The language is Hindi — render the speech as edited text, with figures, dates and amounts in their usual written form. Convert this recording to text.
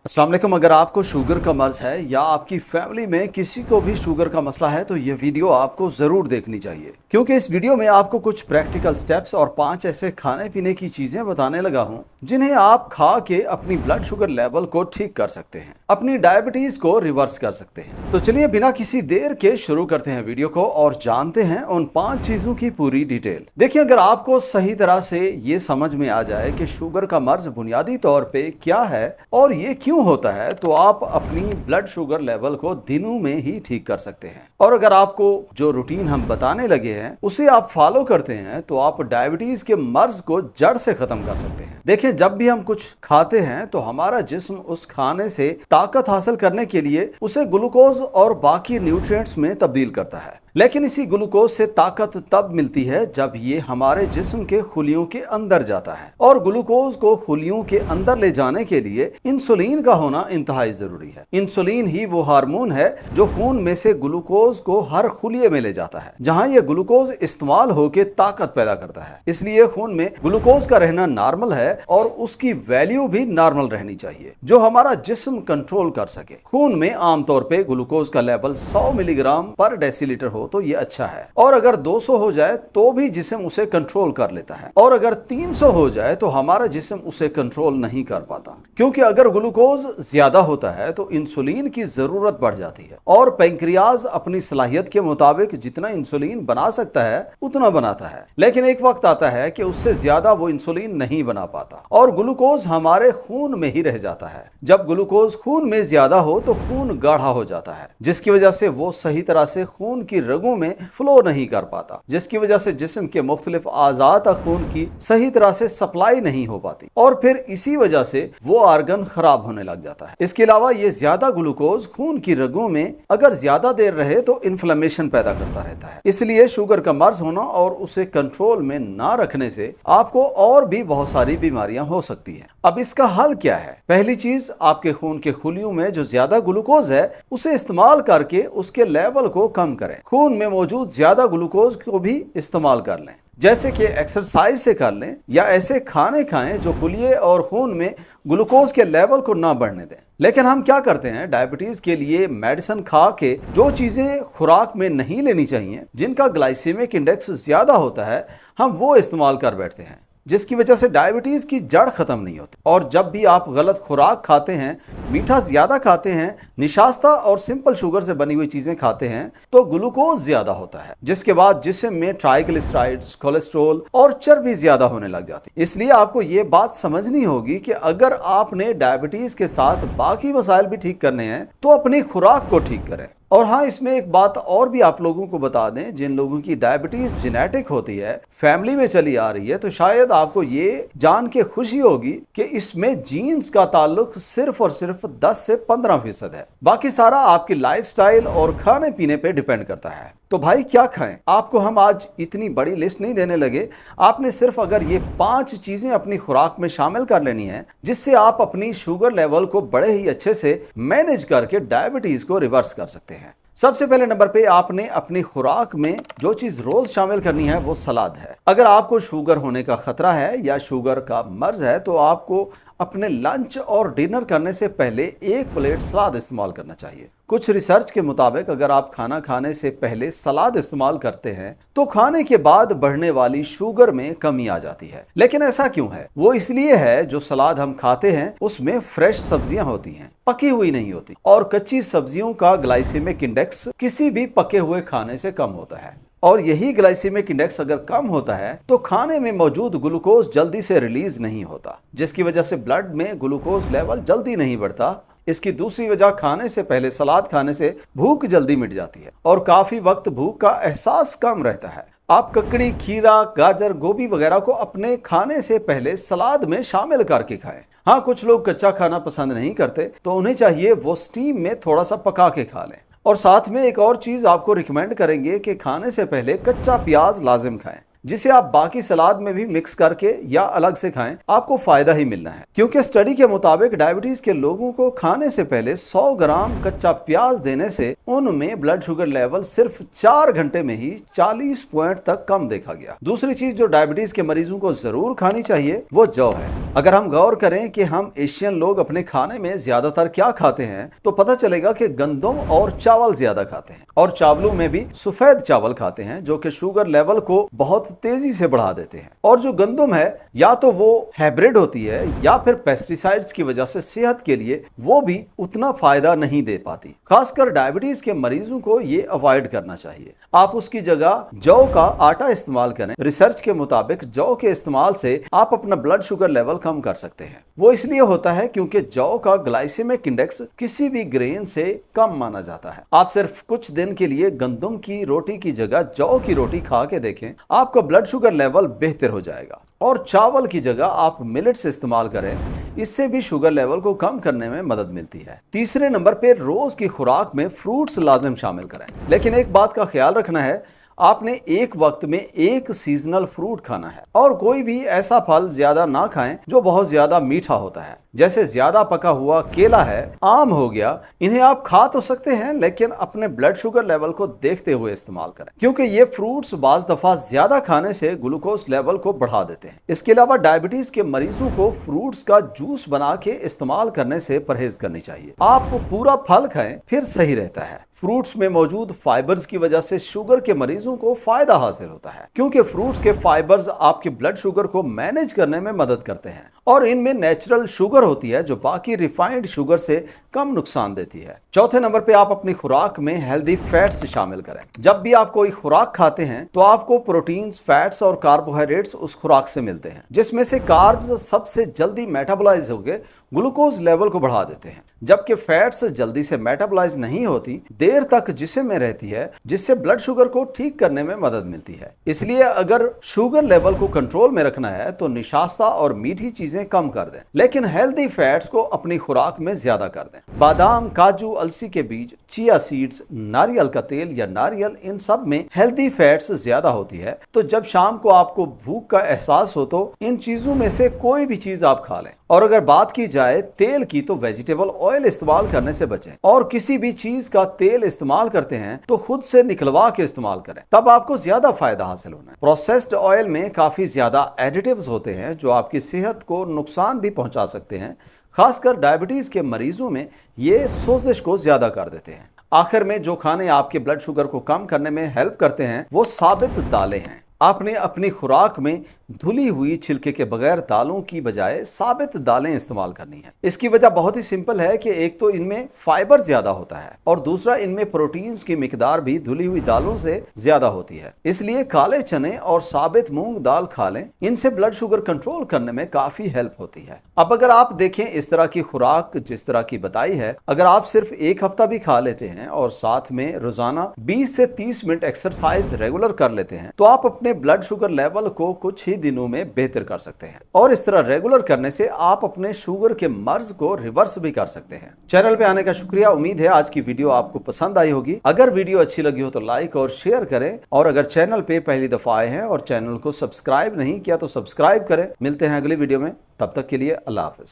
अस्सलाम वालेकुम। अगर आपको शुगर का मर्ज है या आपकी फैमिली में किसी को भी शुगर का मसला है तो ये वीडियो आपको ज़रूर देखनी चाहिए, क्योंकि इस वीडियो में आपको कुछ प्रैक्टिकल स्टेप्स और 5 ऐसे खाने पीने की चीज़ें बताने लगा हूँ जिन्हें आप खा के अपनी ब्लड शुगर लेवल को ठीक कर सकते हैं, अपनी डायबिटीज़ को रिवर्स कर सकते हैं। तो चलिए बिना किसी देर के शुरू करते हैं वीडियो को और जानते हैं उन 5 चीज़ों की पूरी डिटेल। देखिए, अगर आपको सही तरह से ये समझ में आ जाए कि शुगर का मर्ज बुनियादी तौर पे क्या है और ये क्यों होता है, तो आप अपनी ब्लड शुगर लेवल को दिनों में ही ठीक कर सकते हैं। और अगर आपको जो रूटीन हम बताने लगे हैं उसे आप फॉलो करते हैं तो आप डायबिटीज के मर्ज को जड़ से खत्म कर सकते हैं। देखिए, जब भी हम कुछ खाते हैं तो हमारा जिस्म उस खाने से ताकत हासिल करने के लिए उसे ग्लूकोज और बाकी न्यूट्रिएंट्स में तब्दील करता है, लेकिन इसी ग्लूकोज से ताकत तब मिलती है जब ये हमारे जिस्म के खुलियों के अंदर जाता है। और ग्लूकोज को खुलियों के अंदर ले जाने के लिए इंसुलिन का होना इंतहाई जरूरी है। इंसुलिन ही वो हार्मोन है जो खून में से ग्लूकोज को हर खुलिये में ले जाता है जहां ये ग्लूकोज इस्तेमाल होकर ताकत पैदा करता है। इसलिए खून में ग्लूकोज का रहना नॉर्मल है और उसकी वैल्यू भी नॉर्मल रहनी चाहिए जो हमारा जिस्म कंट्रोल कर सके। खून में आमतौर पर ग्लूकोज का लेवल 100 मिलीग्राम पर डेसीलीटर हो तो ये अच्छा है, और अगर 200 हो जाए तो भी जिस्म उसे कंट्रोल कर लेता है, और अगर 300 हो जाए तो हमारा जिस्म उसे कंट्रोल नहीं कर पाता, क्योंकि अगर ग्लूकोज ज्यादा होता है तो इंसुलिन की जरूरत बढ़ जाती है और पैंक्रियाज अपनी सलाहियत के मुताबिक जितना इंसुलिन बना सकता है उतना बनाता है, लेकिन एक वक्त आता है कि उससे ज्यादा वो इंसुलिन नहीं बना पाता और ग्लूकोज हमारे खून में ही रह जाता है। जब ग्लूकोज खून में ज्यादा हो तो खून गाढ़ा हो जाता है, जिसकी वजह से वो सही तरह से खून की रगों में फ्लो नहीं कर पाता, जिसकी वजह से जिस्म के मुख्तलिफ आज़ा तक खून की सही तरह से सप्लाई नहीं हो पाती और फिर इसी वजह से वो आर्गन खराब होने लग जाता है। इसके अलावा ये ज्यादा ग्लूकोज खून की रगों में अगर ज्यादा देर रहे तो इन्फ्लेमेशन पैदा करता रहता है। इसलिए शुगर का मर्ज होना और उसे कंट्रोल में ना रखने से आपको और भी बहुत सारी बीमारियां हो सकती हैं। अब इसका हल क्या है? पहली चीज, आपके खून के खुलियों में जो ज्यादा ग्लूकोज है उसे इस्तेमाल करके उसके लेवल को कम करें। खून में मौजूद ज्यादा ग्लूकोज को भी इस्तेमाल कर लें, जैसे कि एक्सरसाइज से कर लें या ऐसे खाने खाएं जो खुलिये और खून में ग्लूकोज के लेवल को ना बढ़ने दें। लेकिन हम क्या करते हैं, डायबिटीज के लिए मेडिसिन खा के जो चीजें खुराक में नहीं लेनी चाहिए, जिनका ग्लाइसेमिक इंडेक्स ज्यादा होता है, हम वो इस्तेमाल कर बैठते हैं, जिसकी वजह से डायबिटीज की जड़ खत्म नहीं होती। और जब भी आप गलत खुराक खाते हैं, मीठा ज्यादा खाते हैं, निशास्ता और सिंपल शुगर से बनी हुई चीजें खाते हैं तो ग्लूकोज ज्यादा होता है, जिसके बाद जिस्म में ट्राइग्लिसराइड्स, कोलेस्ट्रॉल और चर्बी ज्यादा होने लग जाती है। इसलिए आपको ये बात समझनी होगी कि अगर आपने डायबिटीज के साथ बाकी मसाइल भी ठीक करने हैं तो अपनी खुराक को ठीक करें। और हाँ, इसमें एक बात और भी आप लोगों को बता दें, जिन लोगों की डायबिटीज जेनेटिक होती है, फैमिली में चली आ रही है, तो शायद आपको ये जान के खुशी होगी कि इसमें जीन्स का ताल्लुक सिर्फ और सिर्फ 10 से 15% है। बाकी सारा आपकी लाइफस्टाइल और खाने पीने पे डिपेंड करता है। तो भाई क्या खाएं? आपको हम आज इतनी बड़ी लिस्ट नहीं देने लगे, आपने सिर्फ अगर ये 5 चीजें अपनी खुराक में शामिल कर लेनी है जिससे आप अपनी शुगर लेवल को बड़े ही अच्छे से मैनेज करके डायबिटीज को रिवर्स कर सकते हैं। सबसे पहले नंबर पे आपने अपनी खुराक में जो चीज रोज शामिल करनी है वो सलाद है। अगर आपको शुगर होने का खतरा है या शुगर का मर्ज है तो आपको अपने लंच और डिनर करने से पहले 1 प्लेट सलाद इस्तेमाल करना चाहिए। कुछ रिसर्च के मुताबिक अगर आप खाना खाने से पहले सलाद इस्तेमाल करते हैं तो खाने के बाद बढ़ने वाली शुगर में कमी आ जाती है। लेकिन ऐसा क्यों है? वो इसलिए है जो सलाद हम खाते हैं उसमें फ्रेश सब्जियां होती हैं, पकी हुई नहीं होती, और कच्ची सब्जियों का ग्लाइसेमिक इंडेक्स किसी भी पके हुए खाने से कम होता है। और यही ग्लाइसेमिक इंडेक्स अगर कम होता है तो खाने में मौजूद ग्लूकोज जल्दी से रिलीज नहीं होता, जिसकी वजह से ब्लड में ग्लूकोज लेवल जल्दी नहीं बढ़ता। इसकी दूसरी वजह, खाने से पहले सलाद खाने से भूख जल्दी मिट जाती है और काफी वक्त भूख का एहसास कम रहता है। आप ककड़ी, खीरा, गाजर, गोभी वगैरह को अपने खाने से पहले सलाद में शामिल करके खाएं। हाँ, कुछ लोग कच्चा खाना पसंद नहीं करते तो उन्हें चाहिए वो स्टीम में थोड़ा सा पका के खा लें। और साथ में एक और चीज आपको रिकमेंड करेंगे कि खाने से पहले कच्चा प्याज लाजिम खाएं, जिसे आप बाकी सलाद में भी मिक्स करके या अलग से खाएं, आपको फायदा ही मिलना है। क्योंकि स्टडी के मुताबिक डायबिटीज के लोगों को खाने से पहले 100 ग्राम कच्चा प्याज देने से उनमें ब्लड शुगर लेवल सिर्फ 4 घंटे में ही 40 पॉइंट तक कम देखा गया। दूसरी चीज जो डायबिटीज के मरीजों को जरूर खानी चाहिए वो जौ है। अगर हम गौर करें कि हम एशियन लोग अपने खाने में ज्यादातर क्या खाते हैं तो पता चलेगा कि गंदम और चावल ज्यादा खाते हैं, और चावलों में भी सफेद चावल खाते हैं जो कि शुगर लेवल को बहुत तेजी से बढ़ा देते हैं। और जो गंदम है या तो वो हाइब्रिड होती है या फिर पेस्टिसाइड्स की वजह से सेहत के लिए वो भी उतना फायदा नहीं दे पाती। खासकर डायबिटीज के मरीजों को ये अवॉइड करना चाहिए। आप उसकी जगह जौ का आटा इस्तेमाल करें। रिसर्च के मुताबिक जौ के इस्तेमाल से आप अपना ब्लड शुगर लेवल कम कर सकते हैं। वो इसलिए होता है क्योंकि जौ का ग्लाइसेमिक इंडेक्स किसी भी ग्रेन से कम माना जाता है। आप सिर्फ कुछ दिन के लिए गंदम की रोटी की जगह जौ की रोटी खा के देखें, आपका ब्लड शुगर लेवल बेहतर हो जाएगा। और चावल की जगह आप मिलेट्स इस्तेमाल करें, इससे भी शुगर लेवल को कम करने में मदद मिलती है। तीसरे नंबर पे रोज की खुराक में फ्रूट्स लाजिम शामिल करें। लेकिन एक बात का ख्याल रखना है, आपने एक वक्त में एक सीजनल फ्रूट खाना है और कोई भी ऐसा फल ज्यादा ना खाएं जो बहुत ज्यादा मीठा होता है। जैसे ज्यादा पका हुआ केला है, आम हो गया, इन्हें आप खा तो सकते हैं लेकिन अपने ब्लड शुगर लेवल को देखते हुए इस्तेमाल करें, क्योंकि ये फ्रूट्स बाज दफा ज्यादा खाने से ग्लूकोज लेवल को बढ़ा देते हैं। इसके अलावा डायबिटीज के मरीजों को फ्रूट्स का जूस बना के इस्तेमाल करने से परहेज करनी चाहिए। आप पूरा फल खाएं फिर सही रहता है। फ्रूट्स में मौजूद फाइबर्स की वजह से शुगर के मरीजों को फायदा हासिल होता है, क्योंकि फ्रूट्स के फाइबर्स आपके ब्लड शुगर को मैनेज करने में मदद करते हैं और इनमें नेचुरल शुगर होती है जो बाकी रिफाइंड शुगर से कम नुकसान देती है। चौथे नंबर पे आप अपनी खुराक में हेल्दी फैट्स शामिल करें। जब भी आप कोई खुराक खाते हैं तो आपको प्रोटीन्स, फैट्स और कार्बोहाइड्रेट्स उस खुराक से मिलते हैं, जिसमें से कार्ब्स सबसे जल्दी मेटाबॉलाइज होकर ग्लूकोज लेवल को बढ़ा देते हैं, जबकि फैट्स जल्दी से मेटाबॉलाइज नहीं होती, देर तक जिस्म में रहती है, जिससे ब्लड शुगर को ठीक करने में मदद मिलती है। इसलिए अगर शुगर लेवल को कंट्रोल में रखना है तो निशास्ता और मीठी चीजें कम कर दें, लेकिन हेल्दी फैट्स को अपनी खुराक में ज्यादा कर दें। बादाम, काजू, अलसी के बीज, चिया सीड्स, नारियल का तेल या नारियल, इन सब में हेल्दी फैट्स ज्यादा होती है। तो जब शाम को आपको भूख का एहसास हो तो इन चीजों में से कोई भी चीज आप खा लें। और अगर बात की जाए तेल की तो वेजिटेबल ऑयल इस्तेमाल करने से बचें, और किसी भी चीज का तेल इस्तेमाल करते हैं तो खुद से निकलवा के इस्तेमाल करें, तब आपको ज्यादा फायदा हासिल होना है। प्रोसेस्ड ऑयल में काफी ज्यादा एडिटिव्स होते हैं जो आपकी सेहत को नुकसान भी पहुंचा सकते हैं। खासकर डायबिटीज के मरीजों में ये सोजिश को ज्यादा कर देते हैं। आखिर में जो खाने आपके ब्लड शुगर को कम करने में हेल्प करते हैं वो साबित दालें हैं। आपने अपनी खुराक में धुली हुई छिलके के बगैर दालों की बजाय साबित दालें इस्तेमाल करनी है। इसकी वजह बहुत ही सिंपल है कि एक तो इनमें फाइबर ज्यादा होता है और दूसरा इनमें प्रोटीन्स की मिकदार भी धुली हुई दालों से ज्यादा होती है। इसलिए काले चने और साबित मूंग दाल खा लें, इनसे ब्लड शुगर कंट्रोल करने में काफी हेल्प होती है। अब अगर आप देखें इस तरह की खुराक जिस तरह की बताई है, अगर आप सिर्फ एक हफ्ता भी खा लेते हैं और साथ में रोजाना 20 से 30 मिनट एक्सरसाइज रेगुलर कर लेते हैं तो आप अपने ब्लड शुगर लेवल को कुछ ही दिनों में बेहतर कर सकते हैं। और इस तरह रेगुलर करने से आप अपने शुगर के मर्ज को रिवर्स भी कर सकते हैं। चैनल पे आने का शुक्रिया। उम्मीद है आज की वीडियो आपको पसंद आई होगी। अगर वीडियो अच्छी लगी हो तो लाइक और शेयर करें, और अगर चैनल पे पहली दफा आए हैं और चैनल को सब्सक्राइब नहीं किया तो सब्सक्राइब करें। मिलते हैं अगली वीडियो में, तब तक के लिए अल्लाह हाफिज।